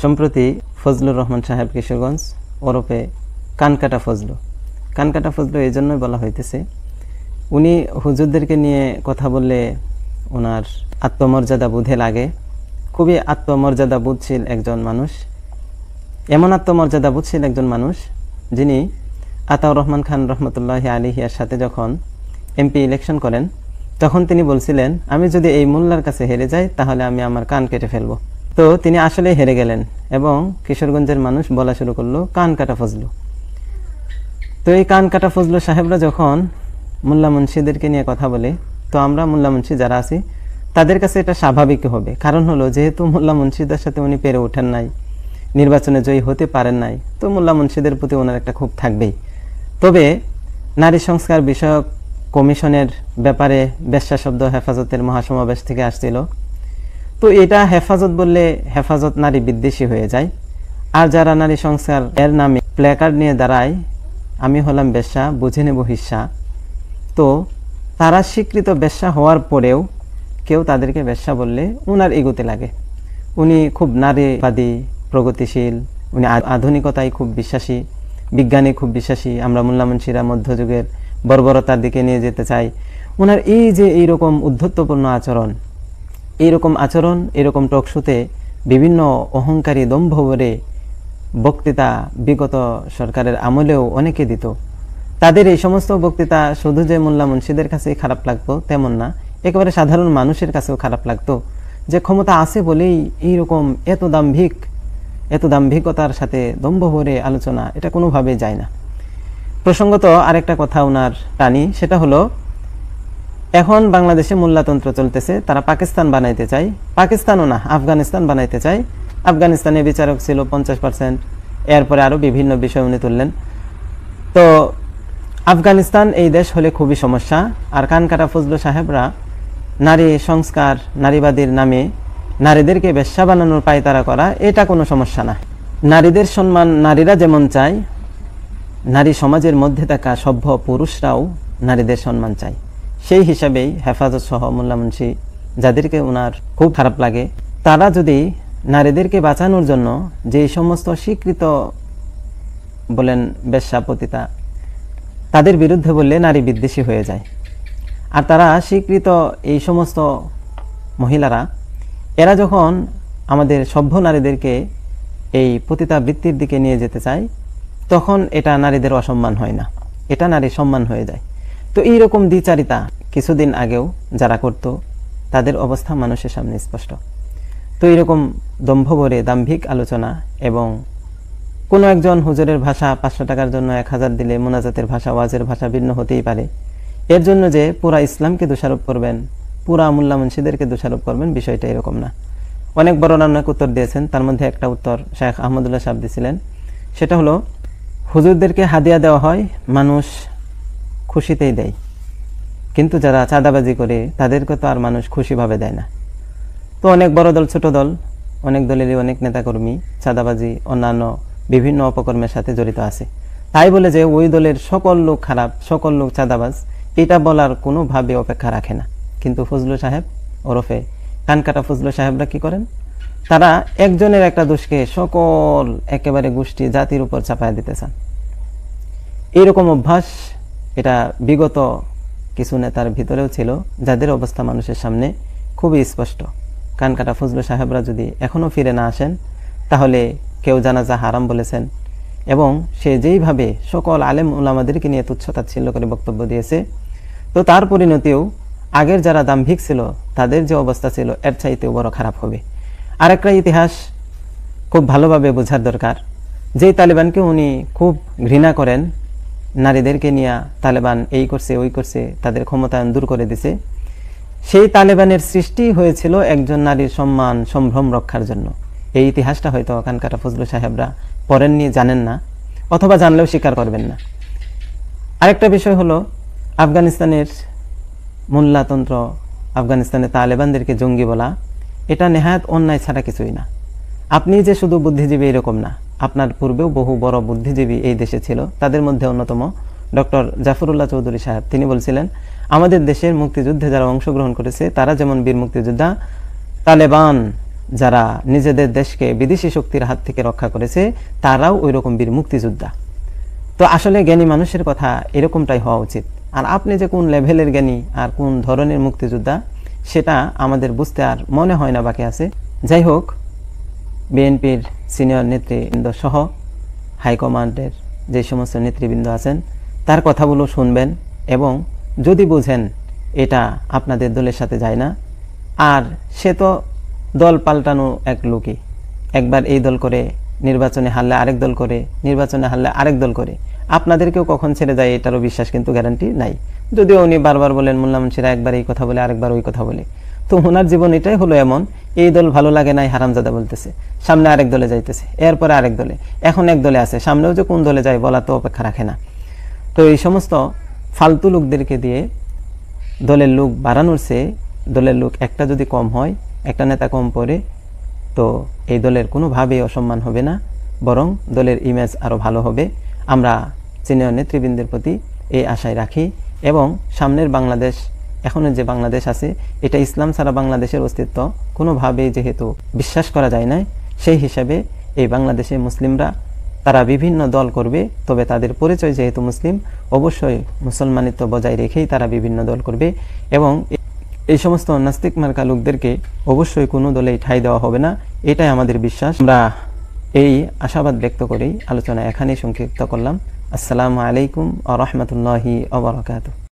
সম্প্রতি ফজলুর রহমান সাহেব কিশোরগঞ্জ ওরফে কানকাটা ফজলু এই জন্যই বলা হইতেছে, উনি হুজুরদেরকে নিয়ে কথা বললে ওনার আত্মমর্যাদা বোধে লাগে। খুবই আত্মমর্যাদা বোধশীল একজন মানুষ, এমন আত্মমর্যাদা বোধশীল একজন মানুষ যিনি আতাউর রহমান খান রহমতুল্লাহি আলাইহির সাথে যখন এমপি ইলেকশন করেন তখন তিনি বলছিলেন, আমি যদি এই মোল্লার কাছে হেরে যাই তাহলে আমি আমার কান কেটে ফেলবো। তো তিনি আসলে হেরে গেলেন এবং কিশোরগঞ্জের মানুষ বলা শুরু করলো কান কাটা ফজলু। তো এই কান কাটা ফজলু সাহেবরা যখন মোল্লা মুন্সিদেরকে নিয়ে কথা বলে, তো আমরা মোল্লা মুন্সি যারা আছি তাদের কাছে এটা স্বাভাবিক হবে। কারণ হলো যেহেতু মোল্লা মুন্সিদের সাথে উনি পেরে ওঠেন নাই, নির্বাচনে জয়ী হতে পারেন নাই, তো মোল্লা মুন্সিদের প্রতি ওনার একটা ক্ষোভ থাকবেই। তবে নারী সংস্কার বিষয়ক কমিশনের ব্যাপারে বেশ্যা শব্দ হেফাজতের মহাসমাবেশ থেকে আসছিল। তো এটা হেফাজত বললে হেফাজত নারী বিদ্বেষী হয়ে যায়। আর যারা নারী সংস্কার এর নামে প্ল্যাকার্ড নিয়ে দাঁড়ায়, আমি হলাম বেশ্যা, বুঝে নেব হিস্সা, তো তারা স্বীকৃত বেশ্যা হওয়ার পরেও কেউ তাদেরকে বেশ্যা বললে উনার ইগোতে লাগে। উনি খুব নারীবাদী, প্রগতিশীল, উনি আধুনিকতায় খুব বিশ্বাসী, বিজ্ঞানে খুব বিশ্বাসী। আমরা মোল্লা মুন্সিরা মধ্যযুগের বর্বরতার দিকে নিয়ে যেতে চাই। ওনার এই যে এইরকম উদ্ধত্তপূর্ণ আচরণ, এরকম টকশোতে বিভিন্ন অহংকারী দম্ভভরে বক্তৃতা বিগত সরকারের আমলেও অনেকে দিত। তাদের এই সমস্ত বক্তৃতা শুধু যে মোল্লা মুন্সিদের কাছে খারাপ লাগতো তেমন না, একেবারে সাধারণ মানুষের কাছেও খারাপ লাগতো যে ক্ষমতা আছে বলেই এইরকম এত দাম্ভিকতার সাথে দম্ভভরে আলোচনা, এটা কোনোভাবেই যায় না। প্রসঙ্গত আরেকটা কথা ওনার টানি, সেটা হলো এখন বাংলাদেশে মোল্লাতন্ত্র চলতেছে, তারা পাকিস্তান বানাইতে চায়, পাকিস্তানও না আফগানিস্তান বানাইতে চায়। আফগানিস্তানে বিচারক ছিল 50%, এরপরে আরো বিভিন্ন বিষয় উনি তুললেন। তো আফগানিস্তান এই দেশ হলে খুবই সমস্যা। আর কানকাটা ফজলু সাহেবরা নারী সংস্কার, নারীবাদীর নামে নারীদেরকে বেশ্যা বানানোর পায়তারা করা, এটা কোনো সমস্যা না। নারীদের সম্মান নারীরা যেমন চায়, নারী সমাজের মধ্যে থাকা সভ্য পুরুষরাও নারীদের সম্মান চায়। সেই হিসাবেই হেফাজত সহ মোল্লা মুন্সি যাদেরকে ওনার খুব খারাপ লাগে, তারা যদি নারীদেরকে বাঁচানোর জন্য যে সমস্ত স্বীকৃত বলেন বেশ্যাপতিতা, তাদের বিরুদ্ধে বললে নারী বিদ্বেষী হয়ে যায়। আর তারা স্বীকৃত এই সমস্ত মহিলারা, এরা যখন আমাদের সভ্য নারীদেরকে এই পতিতাবৃত্তির দিকে নিয়ে যেতে চায়, তখন এটা নারীদের অসম্মান হয় না, এটা নারী সম্মান হয়ে যায়। তো এইরকম দ্বিচারিতা কিছুদিন আগেও যারা করত, তাদের অবস্থা মানুষের সামনে স্পষ্ট। তো এইরকম দম্ভভরে দাম্ভিক আলোচনা এবং কোনো একজন হুজুরের ভাষা 500 টাকার জন্য 1000 দিলে মোনাজাতের ভাষা, ওয়াজের ভাষা ভিন্ন হতেই পারে, এর জন্য যে পুরা ইসলামকে দোষারোপ করবেন, পুরা মোল্লা মুন্সিদেরকে দোষারোপ করবেন, বিষয়টা এরকম না। অনেক বড় অনেক উত্তর দিয়েছেন, তার মধ্যে একটা উত্তর শেখ আহমদুল্লাহ সাহেব দিয়েছিলেন, সেটা হলো হুজুরদেরকে হাদিয়া দেওয়া হয়, মানুষ খুশিতেই দেয়, কিন্তু যারা চাঁদাবাজি করে তাদেরকে তো আর মানুষ খুশিভাবে দেয় না। তো অনেক বড় দল, ছোট দল, অনেক দলেরই অনেক নেতাকর্মী চাঁদাবাজি অন্যান্য বিভিন্ন অপকর্মের সাথে জড়িত আছে। তাই বলে যে ওই দলের সকল লোক খারাপ, সকল লোক চাঁদাবাজ, এটা বলার কোনোভাবে অপেক্ষা রাখে না। কিন্তু ফজলু সাহেব ওরফে কানকাটা ফজলু সাহেবরা কি করেন, তারা একজনের একটা দোষকে সকল একেবারে গোষ্ঠী জাতির উপর চাপায় দিতে চান। এইরকম অভ্যাস এটা বিগত কিছু নেতার ভিতরেও ছিল, যাদের অবস্থা মানুষের সামনে খুবই স্পষ্ট। কানকাটা ফজলু সাহেবরা যদি এখনো ফিরে না আসেন, তাহলে কেউ জানাজা হারাম বলেছেন এবং সে যেইভাবে সকল আলেম উলামাদেরকে নিয়ে তুচ্ছ-তাচ্ছিল্য করে বক্তব্য দিয়েছে, তো তার পরিণতিও আগের যারা দাম্ভিক ছিল তাদের যে অবস্থা ছিল এর চাইতেও বড় খারাপ হবে। আরেকটা ইতিহাস খুব ভালোভাবে বোঝার দরকার। যেই তালেবানকে উনি খুব ঘৃণা করেন, নারীদেরকে নিয়ে তালেবান এই করছে ওই করছে, তাদের ক্ষমতায়ন দূর করে দিছে, সেই তালেবানের সৃষ্টি হয়েছিল একজন নারীর সম্মান সম্ভ্রম রক্ষার জন্য। এই ইতিহাসটা হয়তো কানকাটা ফজলু সাহেবরা পড়েননি, জানেন না, অথবা জানলেও স্বীকার করবেন না। আরেকটা বিষয় হলো আফগানিস্তানের মোল্লাতন্ত্র, আফগানিস্তানের তালেবানদেরকে জঙ্গি বলা, এটা নেহায়েত অন্যায় ছাড়া কিছুই না। আপনি যে শুধু বুদ্ধিজীবী এরকম না, আপনার পূর্বেও বহু বড় বুদ্ধিজীবী এই দেশে ছিল। তাদের মধ্যে অন্যতম ডক্টর জাফরুল্লাহ চৌধুরী সাহেব, তিনি বলছিলেন আমাদের দেশের মুক্তিযুদ্ধে যারা অংশগ্রহণ করেছে তারা যেমন বীর মুক্তিযোদ্ধা, তালেবান যারা নিজেদের দেশকে বিদেশি শক্তির হাত থেকে রক্ষা করেছে তারাও ওই রকম বীর মুক্তিযোদ্ধা। তো আসলে জ্ঞানী মানুষের কথা এরকমটাই হওয়া উচিত। আর আপনি যে কোন লেভেলের জ্ঞানী আর কোন ধরনের মুক্তিযোদ্ধা সেটা আমাদের বুঝতে আর মনে হয় না বাকি আছে। যাই হোক, বিএনপির সিনিয়র নেতৃবৃন্দ সহ হাইকমান্ডের যে সমস্ত নেতৃবৃন্দ আছেন তার কথাগুলো শুনবেন এবং যদি বুঝেন এটা আপনাদের দলের সাথে যায় না, আর সে তো দল পাল্টানো এক লোকই, একবার এই দল করে নির্বাচনে হারলে আরেক দল করে, নির্বাচনে হারলে আরেক দল করে, আপনাদেরকেও কখন ছেড়ে যায় এটারও বিশ্বাস কিন্তু গ্যারান্টি নাই। যদিও উনি বারবার বলেন মোল্লা মুন্সিরা একবার এই কথা বলে আরেকবার ওই কথা বলে, তো ওনার জীবন এটাই হলো এমন, এই দল ভালো লাগে নাই হারামজাদা বলতেছে, সামনে আরেক দলে যাইতেছে, এরপরে আরেক দলে, এখন এক দলে আছে, সামনেও যে কোন দলে যায় বলা তো অপেক্ষা রাখে না। তো এই সমস্ত ফালতু লোকদেরকে দিয়ে দলের লোক বাড়ানোর চেয়ে দলের লোক একটা যদি কম হয়, একটা নেতা কম পড়ে, তো এই দলের কোনোভাবেই অসম্মান হবে না, বরং দলের ইমেজ আরও ভালো হবে। আমরা সিনিয়র নেতৃবৃন্দের প্রতি এই আশায় রাখি এবং সামনের বাংলাদেশ, এখনের যে বাংলাদেশ আছে এটা ইসলাম ছাড়া বাংলাদেশের অস্তিত্ব কোনোভাবেই যেহেতু বিশ্বাস করা যায় না, সেই হিসাবে এই বাংলাদেশে মুসলিমরা তারা বিভিন্ন দল করবে, তবে তাদের পরিচয় যেহেতু মুসলিম, অবশ্যই মুসলমানিত্ব বজায় রেখেই তারা বিভিন্ন দল করবে এবং এই সমস্ত নাস্তিক মার্কা লোকদেরকে অবশ্যই কোনো দলেই ঠাঁই দেওয়া হবে না, এটাই আমাদের বিশ্বাস। আমরা এই আশাবাদ ব্যক্ত করেই আলোচনা এখানেই সংক্ষিপ্ত করলাম। আসসালামু আলাইকুম ওয়া রাহমাতুল্লাহি ওয়া বারাকাতুহু।